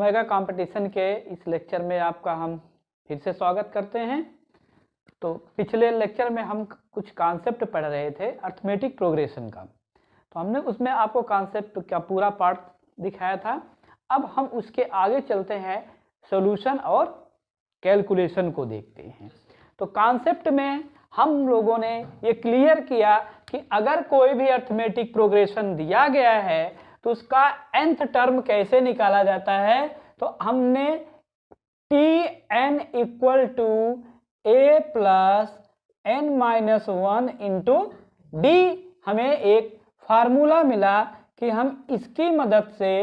Omega competition के इस lecture में आपका हम फिर से स्वागत करते हैं। तो पिछले लेक्चर में हम कुछ कॉन्सेप्ट पढ़ रहे थे अर्थमेटिक प्रोग्रेशन का, तो हमने उसमें आपको कॉन्सेप्ट का पूरा पार्ट दिखाया था। अब हम उसके आगे चलते हैं, सॉल्यूशन और कैलकुलेशन को देखते हैं। तो कॉन्सेप्ट में हम लोगों ने ये क्लियर किया कि अगर कोई भी अर्थमेटिक प्रोग्रेशन दिया गया है तो उसका nth टर्म कैसे निकाला जाता है। तो हमने Tn equal to a plus n minus 1 into d, हमें एक फार्मूला मिला कि हम इसकी मदद से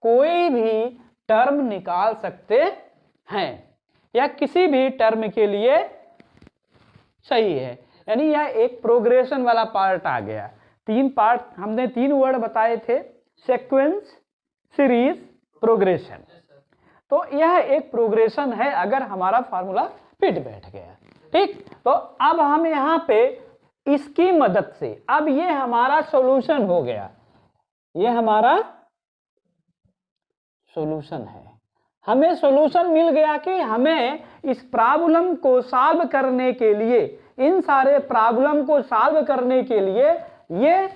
कोई भी टर्म निकाल सकते हैं या किसी भी टर्म के लिए सही है। यानी यह एक प्रोग्रेशन वाला पार्ट आ गया। तीन पार्ट हमने, तीन वर्ड बताए थे, सीक्वेंस, सीरीज, प्रोग्रेशन। तो यह एक प्रोग्रेशन है अगर हमारा फार्मूला फिट बैठ गया। ठीक, तो अब हम यहाँ पे इसकी मदद से, अब ये हमारा सॉल्यूशन हो गया, ये हमारा सॉल्यूशन है। हमें सॉल्यूशन मिल गया कि हमें इस प्रॉब्लम को सॉल्व करने के लिए, इन सारे प्रॉब्लम को सॉल्व करने के लिए ये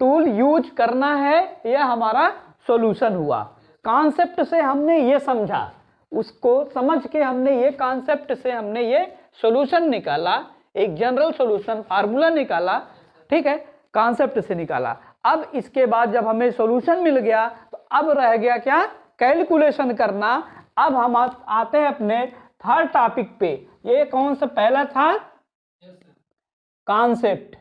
टूल यूज करना है। यह हमारा सॉल्यूशन हुआ। कॉन्सेप्ट से हमने ये समझा, उसको समझ के हमने ये कॉन्सेप्ट से हमने ये सॉल्यूशन निकाला, एक जनरल सॉल्यूशन फार्मूला निकाला। ठीक है, कॉन्सेप्ट से निकाला। अब इसके बाद जब हमें सॉल्यूशन मिल गया तो अब रह गया क्या, कैलकुलेशन करना। अब हम आते हैं अपने थर्ड टॉपिक पे। ये कौन सा पहला था, कॉन्सेप्ट।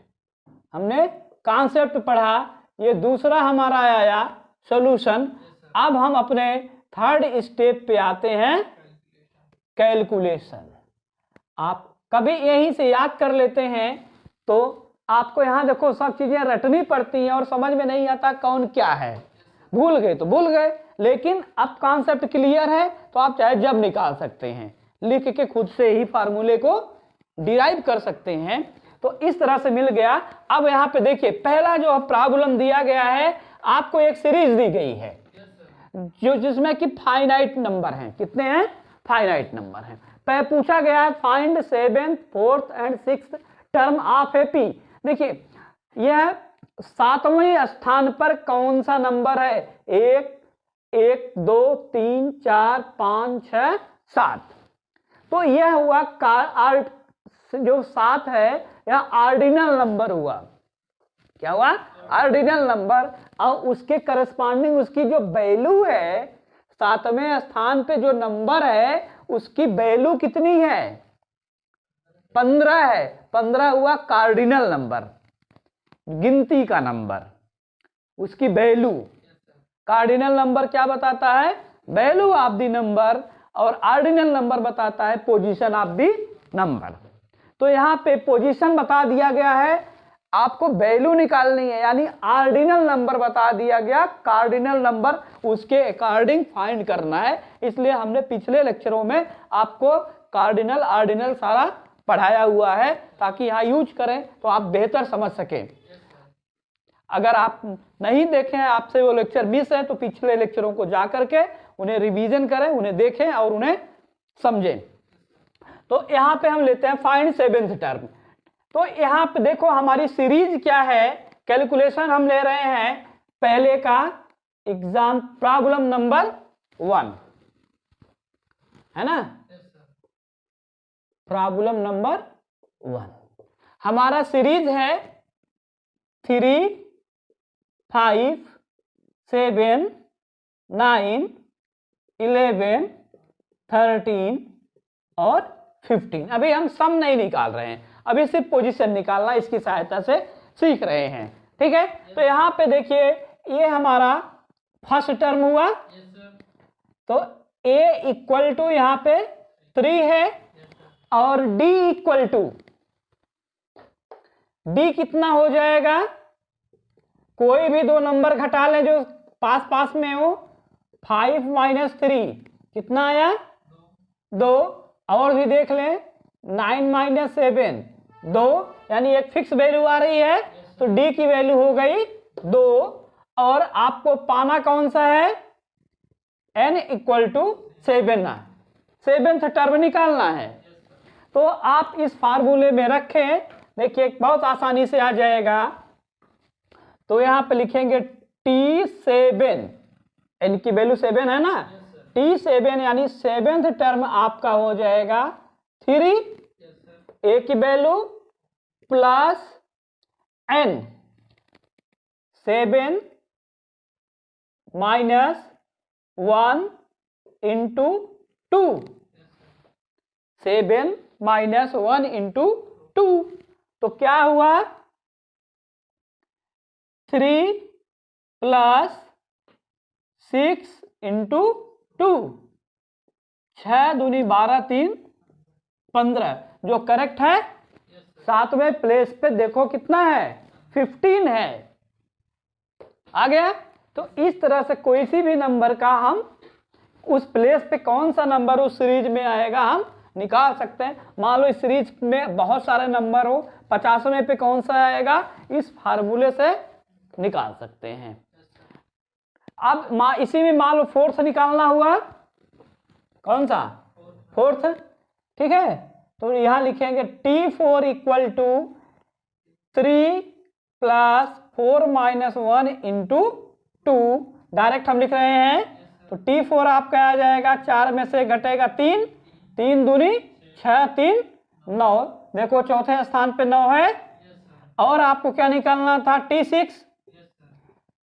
हमने कॉन्सेप्ट पढ़ा, ये दूसरा हमारा आया सॉल्यूशन। अब हम अपने थर्ड स्टेप पे आते हैं, कैलकुलेशन। आप कभी यहीं से याद कर लेते हैं तो आपको यहाँ देखो सब चीजें रटनी पड़ती हैं और समझ में नहीं आता कौन क्या है। भूल गए तो भूल गए, लेकिन अब कॉन्सेप्ट क्लियर है तो आप चाहे जब निकाल सकते हैं, लिख के खुद से ही फार्मूले को डिराइव कर सकते हैं। तो इस तरह से मिल गया। अब यहाँ पे देखिए, पहला जो प्रॉब्लम दिया गया है, आपको एक सीरीज दी गई है जो जिसमें कि फाइनाइट नंबर हैं। कितने हैं, फाइनाइट नंबर हैं। पूछा गया है find 7th, 4th and 6th term of A P. देखिए, यह 7वें स्थान पर कौन सा नंबर है, 1, 1, 2, 3, 4, 5, 6, 7। तो यह हुआ जो 7 है, यह ऑर्डिनल नंबर हुआ। क्या हुआ, ऑर्डिनल नंबर। और उसके करस्पॉन्डिंग उसकी जो वैल्यू है, 7वें स्थान पे जो नंबर है उसकी वैल्यू कितनी है, 15 है। 15 हुआ कार्डिनल नंबर, गिनती का नंबर, उसकी वैल्यू। कार्डिनल नंबर क्या बताता है, वैल्यू ऑफ द नंबर, और ऑर्डिनल नंबर बताता है पोजीशन ऑफ द नंबर। तो यहाँ पे पोजीशन बता दिया गया है, आपको वैल्यू निकालनी है, यानी ऑर्डिनल नंबर बता दिया गया, कार्डिनल नंबर उसके अकॉर्डिंग फाइंड करना है। इसलिए हमने पिछले लेक्चरों में आपको कार्डिनल ऑर्डिनल सारा पढ़ाया हुआ है, ताकि यहाँ यूज करें तो आप बेहतर समझ सकें। अगर आप नहीं देखें, आपसे वो लेक्चर मिस है, तो पिछले लेक्चरों को जा करके उन्हें रिवीजन करें, उन्हें देखें और उन्हें समझें। तो यहाँ पे हम लेते हैं फाइंड 7th टर्म। तो यहाँ पे देखो हमारी सीरीज क्या है, कैलकुलेशन हम ले रहे हैं पहले का एग्जाम प्रॉब्लम नंबर 1 है ना, प्रॉब्लम नंबर 1। हमारा सीरीज है 3, 5, 7, 9, 11, 13 और 15। अभी हम सम नहीं निकाल रहे हैं, अभी सिर्फ पोजीशन निकालना इसकी सहायता से सीख रहे हैं। ठीक है, तो यहाँ पे देखिए, ये हमारा फर्स्ट टर्म हुआ। तो a इक्वल टू यहाँ पे 3 है, और d इक्वल टू, d कितना हो जाएगा, कोई भी दो नंबर घटा लें जो पास पास में हो। 5 माइनस 3 कितना आया, 2। और भी देख लें, 9 माइनस 7 2, यानी एक फिक्स वैल्यू आ रही है, तो d की वैल्यू हो गई 2। और आपको पाना कौन सा है, n इक्वल टू 7 है, 7 से टर्म निकालना है। तो आप इस फार्मूले में रखें, देखिए बहुत आसानी से आ जाएगा। तो यहां पे लिखेंगे T7, n की वैल्यू 7 है ना, T7 यानी 7th टर्म आपका हो जाएगा 3, a की value plus n, 7 minus 1 into 2, 7 minus 1 into 2, तो क्या हुआ 3 प्लस 6 इंटू 2, 6 दूनी 12, 3 15, जो करेक्ट है। 7वें प्लेस पे देखो कितना है, 15 है, आ गया। तो इस तरह से कोई सी भी नंबर का हम उस प्लेस पे कौन सा नंबर उस सीरीज में आएगा हम निकाल सकते हैं। मान लो इस सीरीज में बहुत सारे नंबर हो, 50वें पे कौन सा आएगा, इस फार्मूले से निकाल सकते हैं। अब इसी में मान लो फोर्थ निकालना हुआ, कौन सा, फोर्थ, ठीक है। तो यहां लिखेंगे T4 equal to 3 plus 4 minus 1 into 2, direct हम लिख रहे हैं। तो T4 आपका आ जाएगा, 4 में से घटेगा 3, 3 दूनी 6, 3 9, देखो चौथे स्थान पे 9 है। और आपको क्या निकालना था, T6,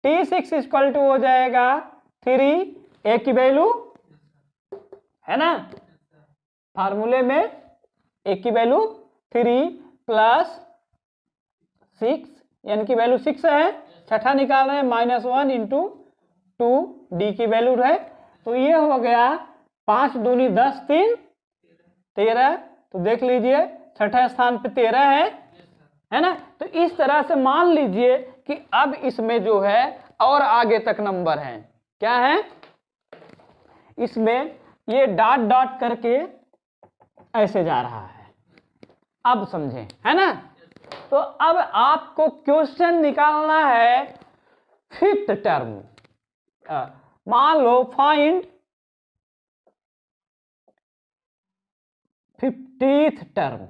T6 इक्वल टू हो जाएगा 3, a की वैल्यू है ना, फार्मूले में a की वैल्यू 3 प्लस 6, n की वैल्यू 6 है, छठा निकाल रहे हैं माइनस 1 इंटू 2, d की वैल्यू है। तो ये हो गया 5 दूनी 10, 3 13, तो देख लीजिए छठे स्थान पे 13 है ना। तो इस तरह से मान लीजिए कि अब इसमें जो है और आगे तक नंबर हैं, क्या है, इसमें ये डॉट डॉट करके ऐसे जा रहा है, अब समझें, है ना। तो अब आपको क्वेश्चन निकालना है 5th टर्म। मान लो फाइंड 50th टर्म,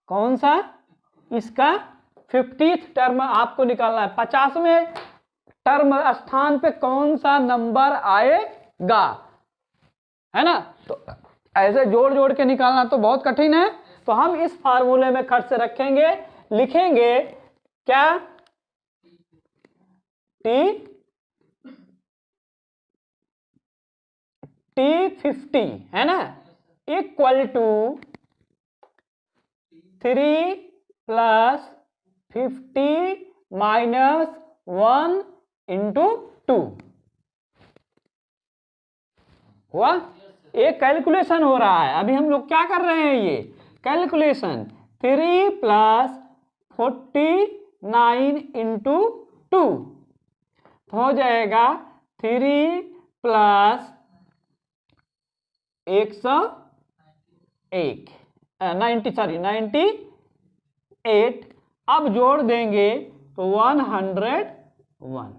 कौन सा, इसका 50th टर्म आपको निकालना है। 50वें टर्म स्थान पे कौन सा नंबर आएगा, है ना। तो ऐसे जोड़ जोड़ के निकालना तो बहुत कठिन है। तो हम इस फार्मूले में खर्च रखेंगे, लिखेंगे क्या, T50 है ना, equal to 3 plus 50 minus 1 into 2 हुआ। एक कैलकुलेशन हो रहा है, अभी हम लोग क्या कर रहे हैं, ये कैलकुलेशन। 3 प्लस 49 इंटू 2 हो जाएगा 3 प्लस 101, 98। अब जोड़ देंगे तो 101,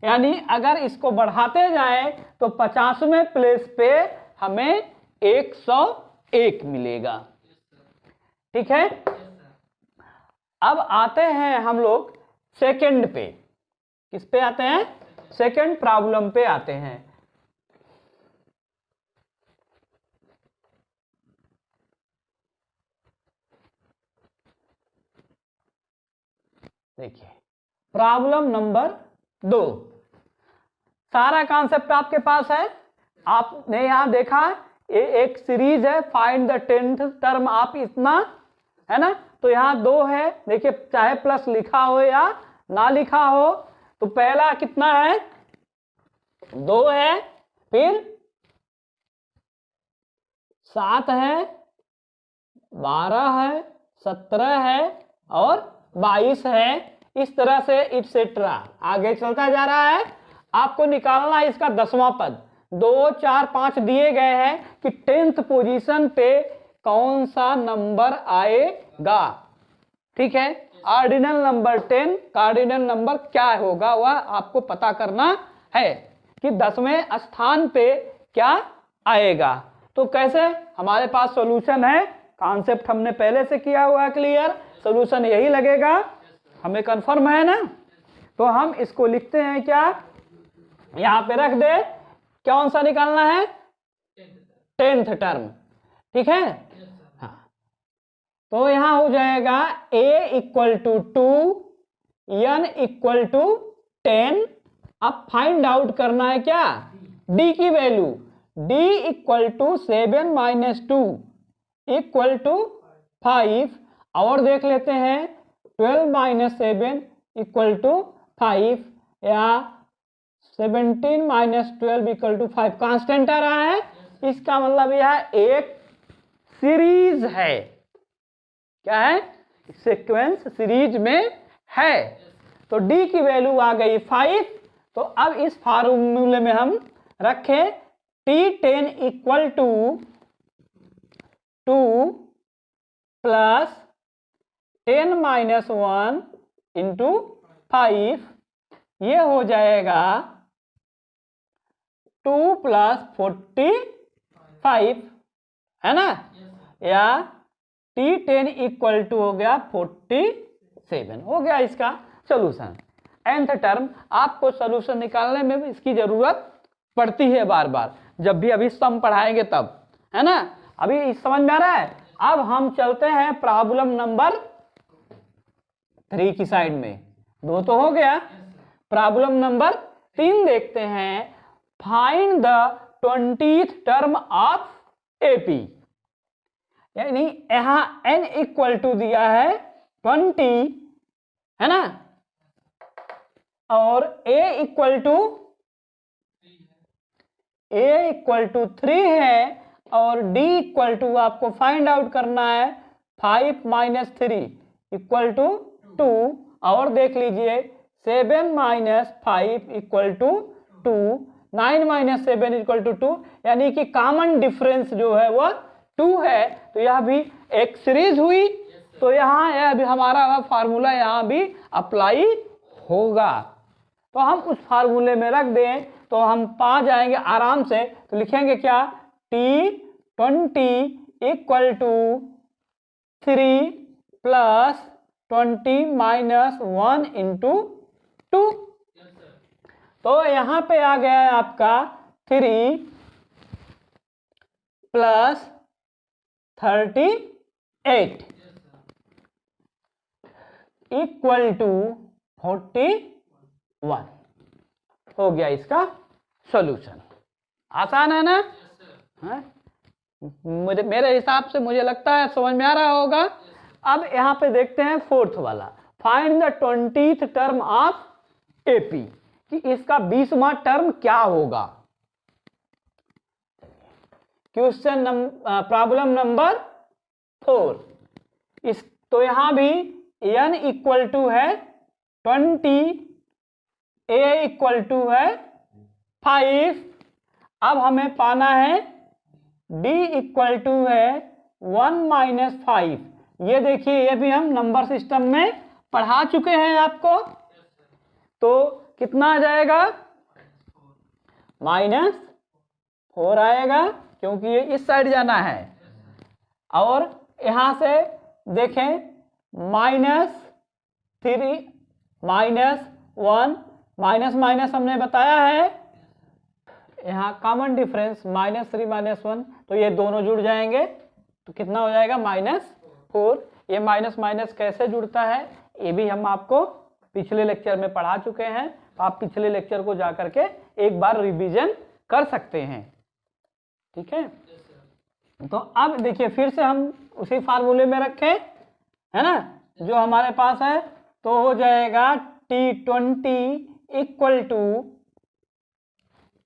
यानी अगर इसको बढ़ाते जाएं तो 50वें प्लेस पे हमें 101 मिलेगा, ठीक है। अब आते हैं हम लोग सेकंड पे, किस पे आते हैं, सेकंड प्रॉब्लम पे आते हैं। देखिए प्रॉब्लम नंबर 2, सारा कॉन्सेप्ट आपके पास है, आपने यहां देखा ये एक सीरीज है, फाइंड द 10th टर्म, आप इतना, है ना। तो यहां 2 है, देखिए चाहे प्लस लिखा हो या ना लिखा हो। तो पहला कितना है, 2 है, फिर 7 है, 12 है, 17 है और 22 है। इस तरह से इटसेट्रा आगे चलता जा रहा है। आपको निकालना है इसका 10वां पद। 2 4 5 दिए गए हैं कि 10th पोजीशन पे कौन सा नंबर आएगा, ठीक है। ऑर्डिनल नंबर 10, कार्डिनल नंबर क्या होगा वह आपको पता करना है। कि 10वें स्थान पे क्या आएगा। तो कैसे, हमारे पास सॉल्यूशन है, कॉन्सेप्ट हमने पहले से किया हुआ है क्लियर, सॉल्यूशन यही लगेगा, हमें कंफर्म है ना। तो हम इसको लिखते हैं क्या, यहां पे रख दे, कौन सा निकालना है, 10th टर्म, ठीक है। हाँ, तो यहां हो जाएगा a equal to 2, n equal to 10। अब फाइंड आउट करना है क्या, d की value, d equal to 7 minus 2 equal to 5। और देख लेते हैं 12 माइनस 7 इक्वल टू 5, या 17 माइनस 12 इक्वल टू 5, कांस्टेंट आ रहा है। इसका मतलब यह एक सीरीज है, क्या है, सीक्वेंस सीरीज में है। तो d की वैल्यू आ गई 5। तो अब इस फार्मूले में हम रखें T10 equal to 2 plus 10 minus 1 into 5, ये हो जाएगा 2 प्लस 45, है ना, या T10 इक्वल टू हो गया 47, हो गया इसका सोल्यूशन। nth टर्म, आपको सोल्यूशन निकालने में भी इसकी जरूरत पड़ती है बार बार, जब भी अभी सम पढ़ाएंगे तब, है ना। अभी समझ में आ रहा है। अब हम चलते हैं प्रॉब्लम नंबर 3 की साइड में, 2 तो हो गया। प्रॉब्लम नंबर 3 देखते हैं। Find the 20th term of AP, यानी यहां n इक्वल टू दिया है 20, है ना, और a इक्वल टू 3 है, और d इक्वल टू आपको फाइंड आउट करना है 5 माइनस 3 इक्वल टू 2। और देख लीजिए 7 minus 5 equal to 2, 9 minus 7 equal to 2, यानी कि कॉमन डिफरेंस जो है वो 2 है। तो यह भी एक सीरीज हुई, तो यहाँ यह भी हमारा फार्मूला यहाँ भी अप्लाई होगा। तो हम उस फार्मूले में रख दें तो हम पा जाएंगे आराम से। तो लिखेंगे क्या, T20 equal to 3 plus 20 minus 1 into 2। तो यहां पे आ गया है आपका 3 प्लस 38 इक्वल टू 41, हो गया इसका सॉल्यूशन। आसान है ना, मेरे हिसाब से मुझे लगता है समझ में आ रहा होगा। अब यहां पे देखते हैं 4th वाला, find the 20th term of AP, कि इसका 20वां टर्म क्या होगा। Question problem number 4। इस तो यहां भी n इक्वल टू है 20, a इक्वल टू है 5। अब हमें पाना है d इक्वल टू है 1 माइनस 5। ये देखिए, ये भी हम नंबर सिस्टम में पढ़ा चुके हैं आपको। तो कितना आ जाएगा, -4 आएगा, क्योंकि ये इस साइड जाना है। और यहां से देखें -3 -1, माइनस माइनस हमने बताया है, यहाँ कॉमन डिफरेंस -3 -1, तो ये दोनों जुड़ जाएंगे। तो कितना हो जाएगा, -4। ये माइनस माइनस कैसे जुड़ता है ये भी हम आपको पिछले लेक्चर में पढ़ा चुके हैं। तो आप पिछले लेक्चर को जाकर के एक बार रिवीजन कर सकते हैं, ठीक है। तो अब देखिए, फिर से हम उसी फार्मूले में रखें, है ना, जो हमारे पास है। तो हो जाएगा T20 इक्वल टू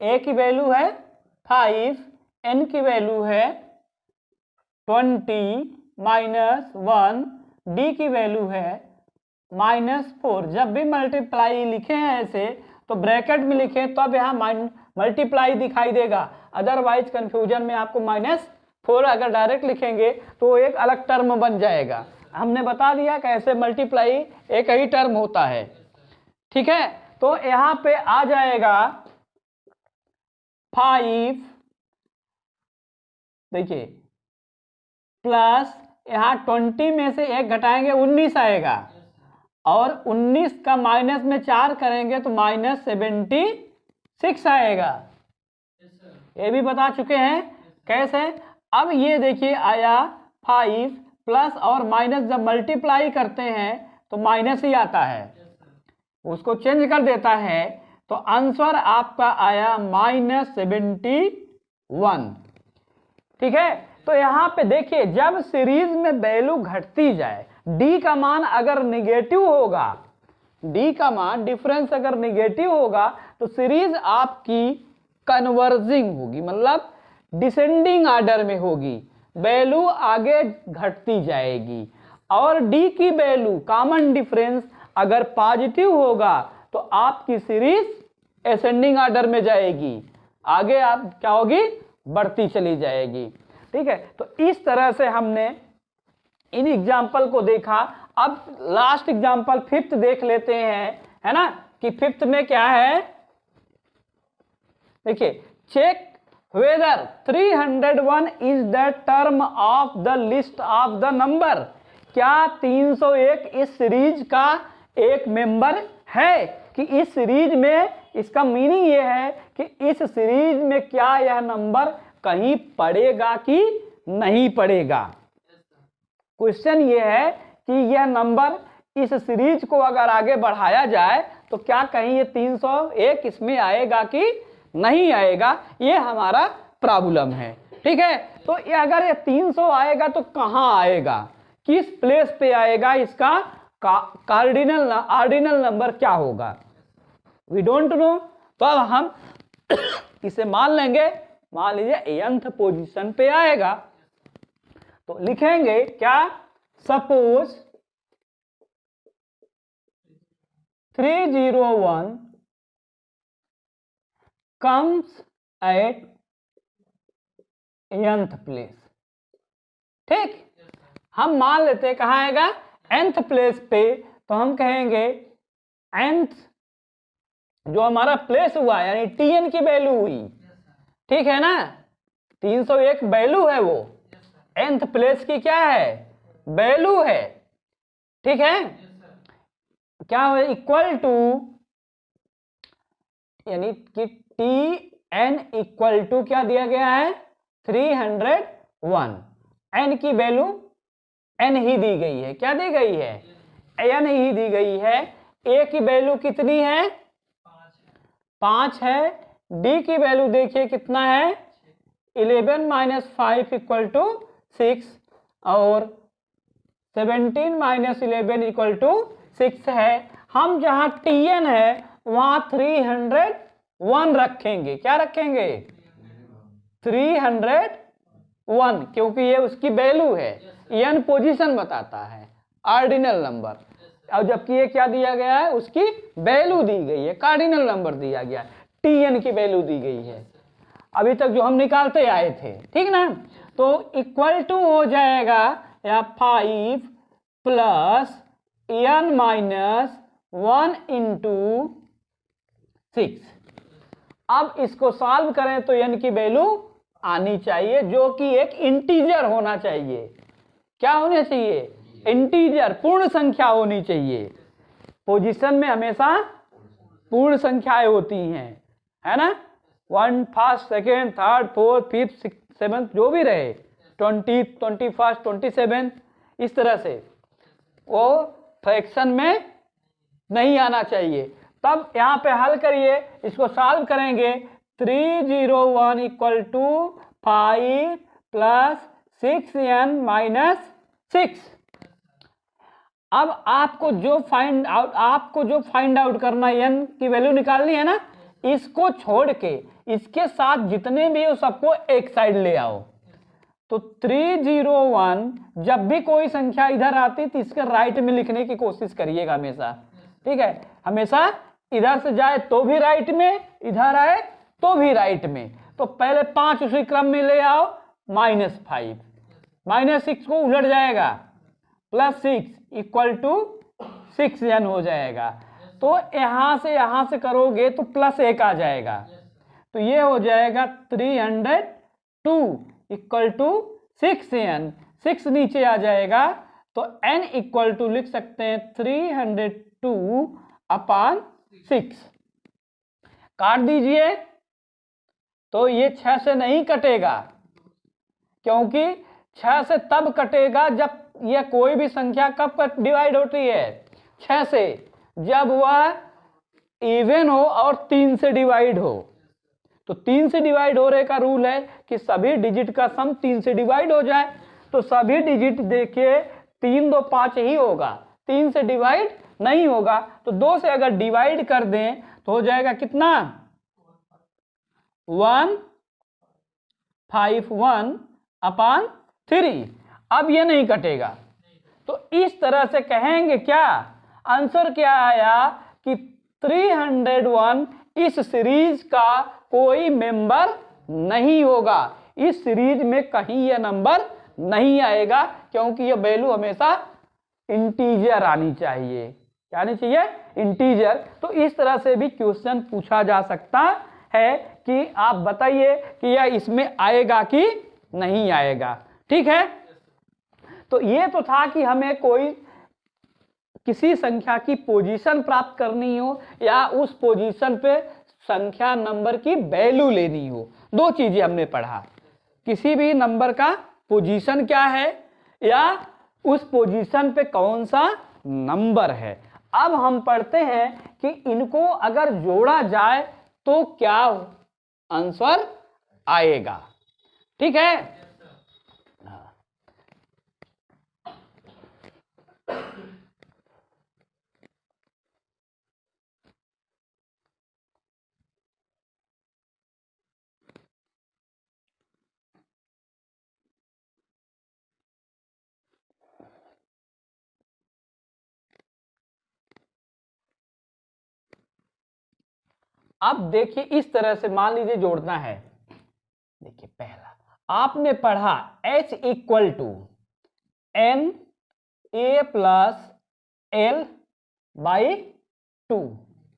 a की वैल्यू है 5, n की वैल्यू है 20 -1, d की वैल्यू है -4। जब भी मल्टीप्लाई लिखे हैं ऐसे तो ब्रैकेट में लिखें, तब यहाँ मल्टीप्लाई दिखाई देगा, अदरवाइज कंफ्यूजन में आपको -4 अगर डायरेक्ट लिखेंगे तो एक अलग टर्म बन जाएगा। हमने बता दिया कैसे मल्टीप्लाई एक ही टर्म होता है, ठीक है। तो यहाँ पे आ जाएगा 5, देखिए प्लस यहाँ 20 में से 1 घटाएंगे 19 आएगा, और 19 का माइनस में 4 करेंगे तो -76 आएगा। ये भी बता चुके हैं कैसे। अब ये देखिए आया 5 प्लस और माइनस जब मल्टीप्लाई करते हैं तो माइनस ही आता है, उसको चेंज कर देता है, तो आंसर आपका आया -71। ठीक है, तो यहां पे देखिए जब सीरीज में वैल्यू घटती जाए, डी का मान अगर निगेटिव होगा, डी का मान डिफरेंस अगर निगेटिव होगा तो सीरीज आपकी कन्वर्जिंग होगी, मतलब डिसेंडिंग ऑर्डर में होगी, वैल्यू आगे घटती जाएगी। और डी की वैल्यू कॉमन डिफरेंस अगर पॉजिटिव होगा तो आपकी सीरीज असेंडिंग ऑर्डर में जाएगी, आगे आप क्या होगी, बढ़ती चली जाएगी। ठीक है, तो इस तरह से हमने इन एग्जाम्पल को देखा। अब लास्ट एग्जाम्पल 5th देख लेते हैं, है ना, कि 5th में क्या है। देखिए, check whether 301 is the term of the list of the number. क्या 301 इस सीरीज का एक मेंबर है, कि इस सीरीज में, इसका मीनिंग ये है कि इस सीरीज में क्या यह नंबर कहीं पड़ेगा कि नहीं पड़ेगा। क्वेश्चन ये है कि यह नंबर इस सीरीज को अगर आगे बढ़ाया जाए तो क्या कहीं ये 301 इसमें आएगा कि नहीं आएगा, ये हमारा प्रॉब्लम है। ठीक है, तो ये अगर ये 300 आएगा तो कहाँ आएगा, किस प्लेस पे आएगा, इसका ऑर्डिनल नंबर क्या होगा, वी डोंट नो। तो अब हम इसे मान लेंगे, मान लीजिए nth पोजीशन पे आएगा, तो लिखेंगे क्या, suppose 301 comes at nth place. ठीक, हम मान लेते हैं कहाँ आएगा, nth प्लेस पे, तो हम कहेंगे nth जो हमारा प्लेस हुआ यानी tn की वैल्यू हुई, ठीक है ना, 301 वैल्यू है, वो nth प्लेस की क्या है, वैल्यू है। ठीक है, क्या है, इक्वल टू, यानी कि tn इक्वल टू क्या दिया गया है, 301। n की वैल्यू n ही दी गई है, क्या दी गई है, n ही दी गई है। a की वैल्यू कितनी है, 5 है। d की वैल्यू देखिए कितना है, 11 - 5 = 6, और 17 - 11 = 6 है। हम जहां tn है वहां 301 रखेंगे, क्या रखेंगे, 301, क्योंकि ये उसकी वैल्यू है, n पोजीशन बताता है, ऑर्डिनल नंबर। और जबकि ये क्या दिया गया है, उसकी वैल्यू दी गई है, कार्डिनल नंबर दिया गया है, tn की वैल्यू दी गई है, अभी तक जो हम निकालते आए थे। ठीक ना, तो इक्वल टू हो जाएगा या 5 + n - 1 × 6। अब इसको सॉल्व करें तो n की वैल्यू आनी चाहिए, जो कि एक इंटीजर होना चाहिए। क्या होना चाहिए, इंटीजर, पूर्ण संख्या होनी चाहिए। पोजीशन में हमेशा पूर्ण संख्याएं होती हैं, है ना, 1, 1st, 2nd, 3rd, 4th, 5th, 6th, 7th जो भी रहे, 20, 21st, 27, इस तरह से वो फ्रैक्शन में नहीं आना चाहिए। तब यहाँ पे हल करिए, इसको सॉल्व करेंगे, 301 = 5 + 6n - 6। अब आपको जो फाइंड आउट करना है, n की वैल्यू निकालनी है ना, इसको छोड़ के इसके साथ जितने भी हो सबको एक साइड ले आओ। तो 301 जब भी कोई संख्या इधर आती तो इसके राइट में लिखने की कोशिश करिएगा हमेशा। ठीक है, हमेशा इधर से जाए तो भी राइट में, इधर आए तो भी राइट में। तो पहले 5 उसी क्रम में ले आओ, -5, -6 को उलट जाएगा, +6 = 6n हो जाएगा। तो यहां से करोगे तो +1 आ जाएगा, तो ये हो जाएगा 302 इक्वल टू 6n, 6 नीचे आ जाएगा तो n इक्वल टू लिख सकते हैं 302 अपॉन 6। काट दीजिए तो ये 6 से नहीं कटेगा, क्योंकि 6 से तब कटेगा जब यह कोई भी संख्या कब डिवाइड होती है, 6 से, जब वह इवन हो और 3 से डिवाइड हो। तो 3 से डिवाइड हो रहे का रूल है कि सभी डिजिट का सम 3 से डिवाइड हो जाए। तो सभी डिजिट देखिए 3 2 5 ही होगा, 3 से डिवाइड नहीं होगा। तो 2 से अगर डिवाइड कर दें तो हो जाएगा कितना, 151 अपॉन 3। अब ये नहीं कटेगा, तो इस तरह से कहेंगे क्या, आंसर क्या आया कि 301 इस सीरीज का कोई मेंबर नहीं होगा, इस सीरीज में कहीं यह नंबर नहीं आएगा, क्योंकि यह वैल्यू हमेशा इंटीजर आनी चाहिए। क्या आनी चाहिए, इंटीजर। तो इस तरह से भी क्वेश्चन पूछा जा सकता है कि आप बताइए कि यह इसमें आएगा कि नहीं आएगा। ठीक है, तो ये तो था कि हमें कोई किसी संख्या की पोजीशन प्राप्त करनी हो या उस पोजीशन पे संख्या नंबर की वैल्यू लेनी हो। 2 चीजें हमने पढ़ा, किसी भी नंबर का पोजीशन क्या है या उस पोजीशन पे कौन सा नंबर है। अब हम पढ़ते हैं कि इनको अगर जोड़ा जाए तो क्या आंसर आएगा। ठीक है, अब देखिए इस तरह से मान लीजिए जोड़ना है। देखिए पहला आपने पढ़ा h equal to n a plus l by 2।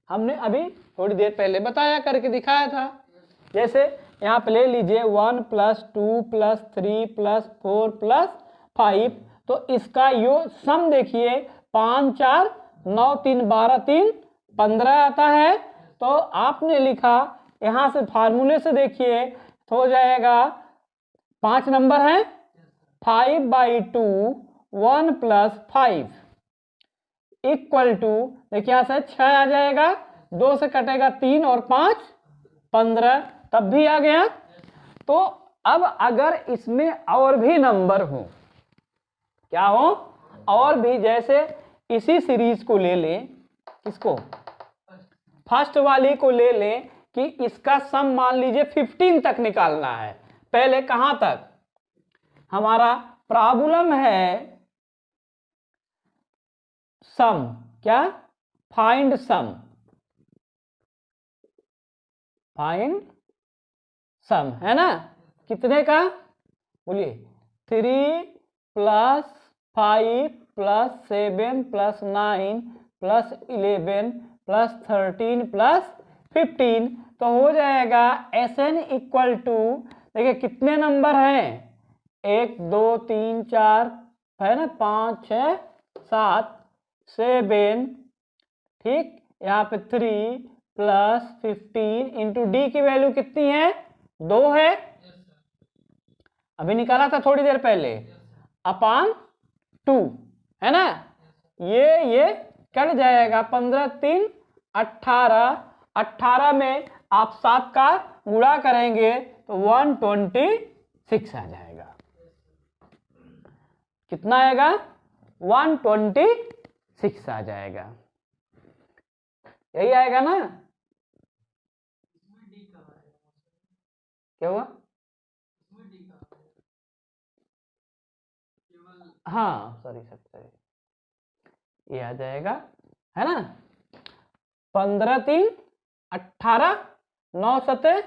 हमने अभी थोड़ी देर पहले बताया, करके दिखाया था। जैसे यहाँ पे ले लीजिए 1 प्लस 2 प्लस 3 प्लस 4 प्लस 5, तो इसका यो सम देखिए 5 4 9 3 12 3 15 आता है। तो आपने लिखा यहां से फार्मूले से देखिए तो हो जाएगा 5 नंबर है, 5/2 1 प्लस 5 इक्वल टू, देखिए यहां से 6 आ जाएगा, 2 से कटेगा 3 और 5 15, तब भी आ गया। तो अब अगर इसमें और भी नंबर हो, क्या हो, और भी, जैसे इसी सीरीज को ले लें, इसको फर्स्ट वाली को ले लें कि इसका सम मान लीजिए 15 तक निकालना है। पहले कहां तक, हमारा प्रॉब्लम है सम, क्या, फाइंड सम, फाइंड सम है ना, कितने का, बोलिए 3 plus 5 plus 7 plus 9 plus 11 plus 13 plus 15, तो हो जाएगा Sn इक्वल टू, देखिए कितने नंबर हैं, 1 2 3 4 है ना, 5 6 7 7, ठीक, यहाँ पे 3 प्लस 15 इंटू डी की वैल्यू कितनी है, 2 है, अभी निकाला था थोड़ी देर पहले, अपॉन 2 है ना। ये कट जाएगा, 15 3 18, 18 में आप 7 का गुणा करेंगे तो 126 आ जाएगा। कितना आएगा, 126 आ जाएगा, यही आएगा ना। क्या हुआ, हाँ सॉरी सर, ये आ जाएगा है ना, 15 3 18 9 7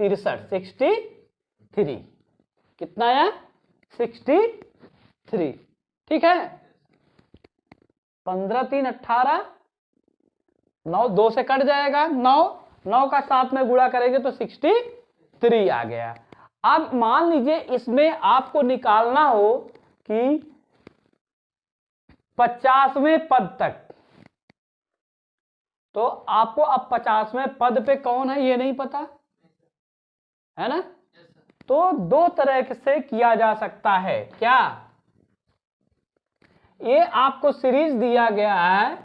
63 63, कितना आया, 63, ठीक है। 15 3 18, 9 2 से कट जाएगा, 9 9 का 7 में गुणा करेंगे तो 63 आ गया। अब मान लीजिए इसमें आपको निकालना हो कि 50वें पद तक, तो आपको अब 50वें पद पे कौन है ये नहीं पता है ना, तो दो तरह से किया जा सकता है। क्या, ये आपको सीरीज दिया गया है,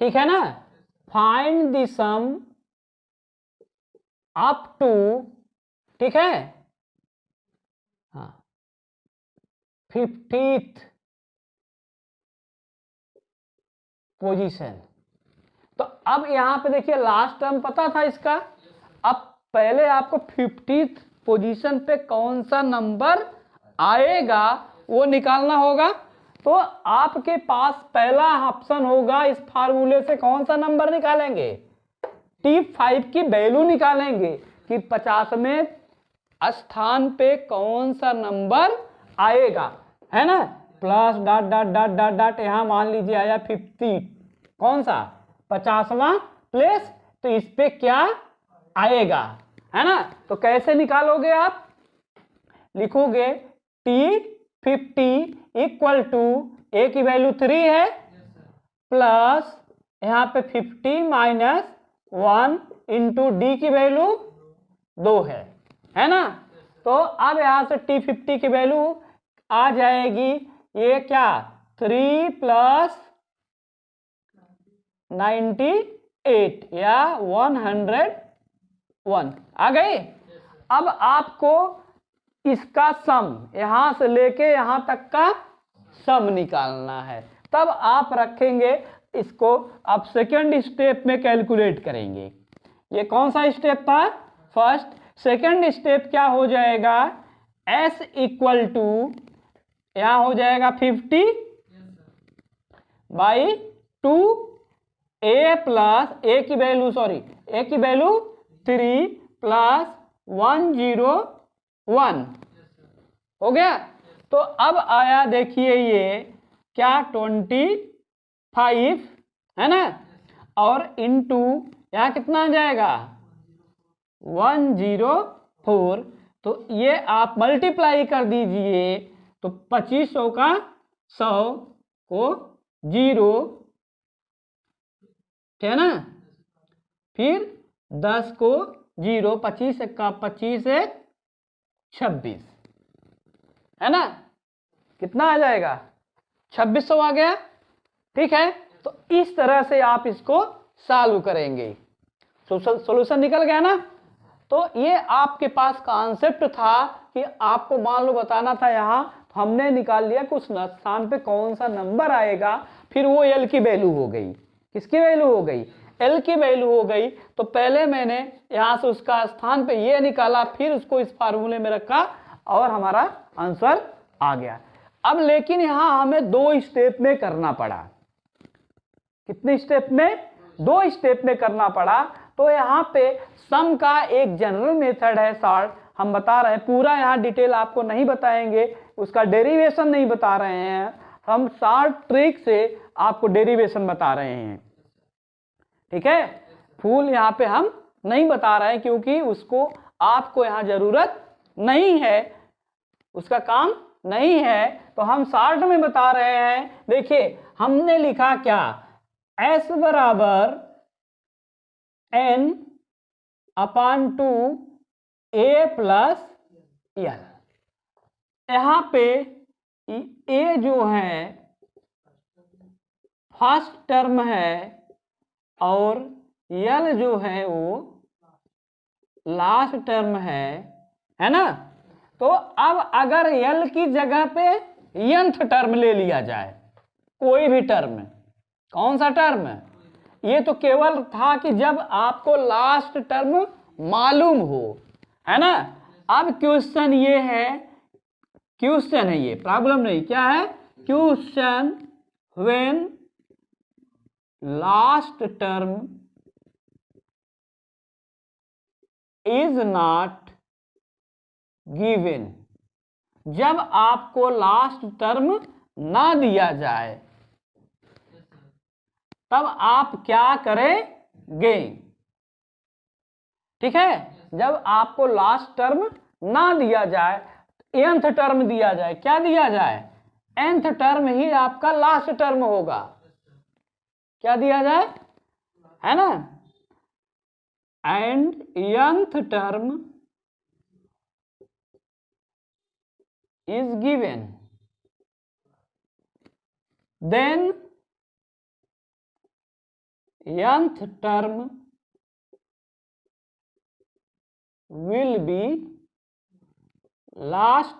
ठीक है ना, find the sum up to, ठीक है, हाँ, 50th पोजीशन। तो अब यहां पे देखिए लास्ट टर्म पता था इसका, अब पहले आपको 50th पोजीशन पे कौन सा नंबर आएगा वो निकालना होगा। तो आपके पास पहला ऑप्शन होगा, इस फार्मूले से कौन सा नंबर निकालेंगे, T5 की वैल्यू निकालेंगे कि 50वें स्थान पे कौन सा नंबर आएगा, है ना, plus dot dot dot dot dot, यहां मान लीजिए आया 50, कौन सा 50वां प्लेस, तो इस पे क्या आएगा, है ना। तो कैसे निकालोगे आप, लिखोगे T50 इक्वल टू ए की वैल्यू 3 है, प्लस यहां पे 50 माइनस 1 इंटू डी की वैल्यू 2 है ना। तो अब यहां से T50 की वैल्यू आ जाएगी, ये क्या 3 प्लस 98 या 101 आ गई। अब आपको इसका सम, यहां से लेके यहां तक का सम निकालना है, तब आप रखेंगे इसको, अब सेकंड स्टेप में कैलकुलेट करेंगे। ये कौन सा स्टेप था, फर्स्ट। सेकंड स्टेप क्या हो जाएगा, s इक्वल टू यहां हो जाएगा 50 बाई 2 a प्लस ए की वैल्यू, सॉरी ए की वैल्यू 3 प्लस 101 हो गया। तो अब आया देखिए ये क्या 25 है ना, और इंटू यहां कितना आ जाएगा 104, तो ये आप मल्टीप्लाई कर दीजिए, तो 2500 का 100 को 0, है ना, फिर 10 को 0, 25 का 25 है 26, है ना, कितना आ जाएगा 2600 आ गया, ठीक है। तो इस तरह से आप इसको सॉल्व करेंगे, सॉल्यूशन निकल गया ना। तो ये आपके पास कॉन्सेप्ट था कि आपको मान लो बताना था, यहां हमने निकाल लिया कि उस स्थान पे कौन सा नंबर आएगा, फिर वो एल की वैल्यू हो गई, किसकी वैल्यू हो गई, एल की वैल्यू हो गई। तो पहले मैंने यहां से उसका स्थान पे ये निकाला, फिर उसको इस फार्मूले में रखा और हमारा आंसर आ गया। अब लेकिन यहां हमें 2 स्टेप में करना पड़ा, कितने स्टेप में, 2 स्टेप में करना पड़ा। तो यहाँ पे सम का एक जनरल मेथड है शॉर्ट, हम बता रहे हैं, पूरा यहाँ डिटेल आपको नहीं बताएंगे, उसका डेरिवेशन नहीं बता रहे हैं, हम शॉर्ट ट्रिक से आपको डेरिवेशन बता रहे हैं, ठीक है। फुल यहाँ पे हम नहीं बता रहे हैं क्योंकि उसको आपको यहाँ जरूरत नहीं है, उसका काम नहीं है, तो हम शॉर्ट में बता रहे हैं। देखिए हमने लिखा क्या, S बराबर n upon 2 a plus L. यहां पे a जो है फर्स्ट टर्म है और l जो है वो लास्ट टर्म है ना। तो अब अगर l की जगह पे nth टर्म ले लिया जाए, कोई भी टर्म, कौन सा टर्म, ये तो केवल था कि जब आपको लास्ट टर्म मालूम हो, है ना। अब क्वेश्चन ये है, क्वेश्चन है ये, प्रॉब्लम नहीं, क्या है question, when last term is not given, जब आपको लास्ट टर्म ना दिया जाए तब आप क्या करेंगे। ठीक है, जब आपको लास्ट टर्म ना दिया जाए, nth टर्म दिया जाए, क्या दिया जाए, nth टर्म ही आपका लास्ट टर्म होगा, क्या दिया जाए, है ना, and nth term is given, then nth term will be last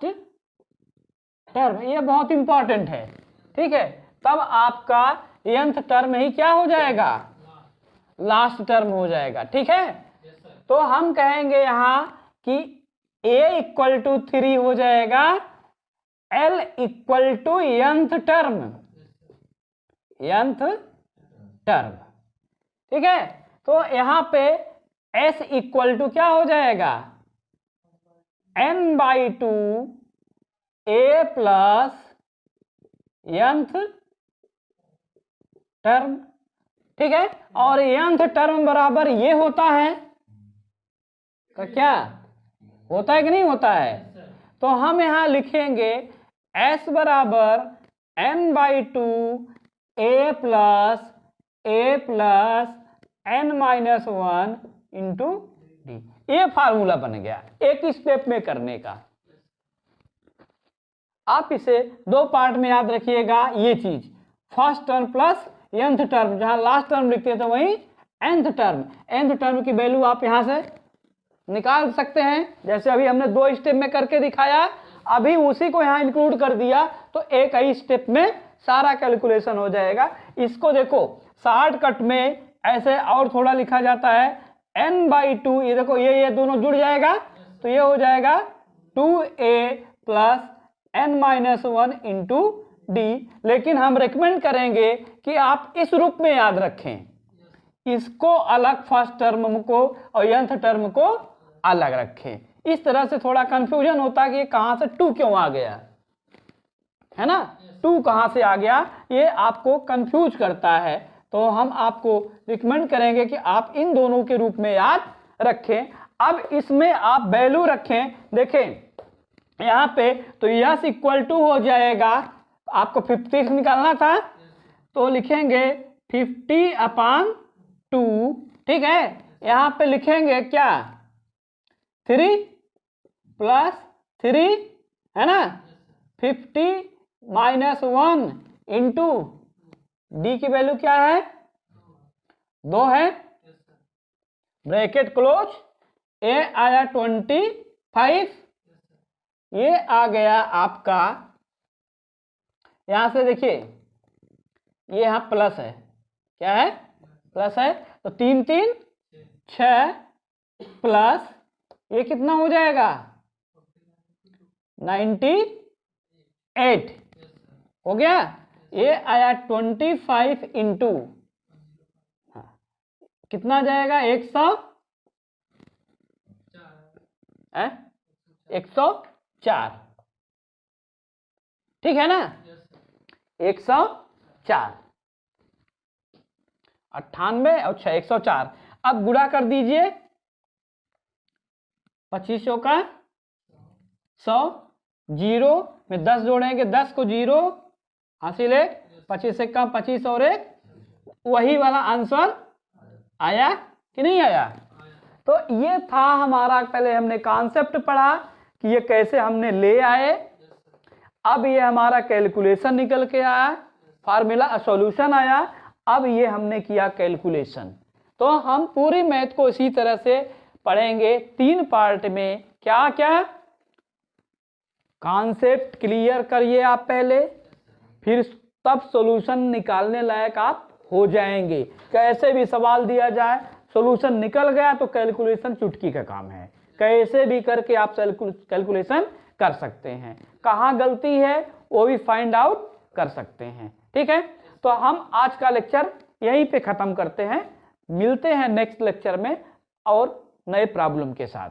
term। ये बहुत इंपॉर्टेंट है, ठीक है, तब आपका nth टर्म ही क्या हो जाएगा, लास्ट टर्म हो जाएगा, ठीक है। तो हम कहेंगे यहां कि a इक्वल टू 3 हो जाएगा, L equal to nth term, nth term, ठीक है। तो यहां पे S इक्वल टू क्या हो जाएगा, n/2 a plus nth term, ठीक है। और nth टर्म बराबर ये होता है, तो क्या होता है कि नहीं होता है, तो हम यहां लिखेंगे S बराबर n/2 a plus n-1 into D. ये फार्मूला बन गया एक स्टेप में करने का। आप इसे दो पार्ट में याद रखिएगा, ये चीज first term plus nth term, जहां लास्ट टर्म लिखते थे वहीं nth टर्म, nth टर्म की वैल्यू आप यहां से निकाल सकते हैं, जैसे अभी हमने दो स्टेप में करके दिखाया, अभी उसी को यहां इंक्लूड कर दिया तो एक ही स्टेप में सारा कैलकुलेशन हो जाएगा। इसको देखो शॉर्टकट में ऐसे और थोड़ा लिखा जाता है, n/2, ये देखो ये दोनों जुड़ जाएगा तो ये हो जाएगा 2a plus n-1 into D. लेकिन हम रेकमेंड करेंगे कि आप इस रूप में याद रखें, इसको अलग फर्स्ट टर्म को और nth टर्म को अलग रखें। इस तरह से थोड़ा कंफ्यूजन होता है कि ये कहां से 2 क्यों आ गया, है ना, 2 कहां से आ गया, ये आपको कंफ्यूज करता है। तो हम आपको रिकमेंड करेंगे कि आप इन दोनों के रूप में याद रखें। अब इसमें आप वैल्यू रखें, देखें यहां पे तो यस इक्वल टू हो जाएगा, आपको 50 निकालना था तो लिखेंगे 50/2, ठीक है। यहां पे लिखेंगे क्या 3 प्लस 3, है ना, 50-1 इंटू डी की वैल्यू क्या है 2 है, ब्रैकेट क्लोज, ए आया 25, ये आ गया आपका, यहां से देखिए ये यहां प्लस है, क्या है प्लस है, तो 3 3 6 प्लस ये कितना हो जाएगा 98 हो गया। ये आया 25 इंटू कितना जाएगा 104, ठीक है ना, 104, 98 और 6 104। अब गुणा कर दीजिए 2500 का 100, 0 में 10 जोड़ेंगे, 10 को 0 हासिल है, 25 से कम 25 और 1, वही वाला आंसर आया कि नहीं आया। तो ये था हमारा, पहले हमने कॉन्सेप्ट पढ़ा कि ये कैसे हमने ले आए, अब ये हमारा कैलकुलेशन निकल के आया, फार्मूला सॉल्यूशन आया, अब ये हमने किया कैलकुलेशन। तो हम पूरी मैथ को इसी तरह से पढ़ेंगे 3 पार्ट में। क्या क्या कॉन्सेप्ट क्लियर करिए आप पहले, फिर तब सॉल्यूशन निकालने लायक आप हो जाएंगे। कैसे भी सवाल दिया जाए, सॉल्यूशन निकल गया तो कैलकुलेशन चुटकी का काम है, कैसे भी करके आप कैलकुलेशन कर सकते हैं, कहाँ गलती है वो भी फाइंड आउट कर सकते हैं, ठीक है। तो हम आज का लेक्चर यहीं पे खत्म करते हैं, मिलते हैं नेक्स्ट लेक्चर में और नए प्रॉब्लम के साथ।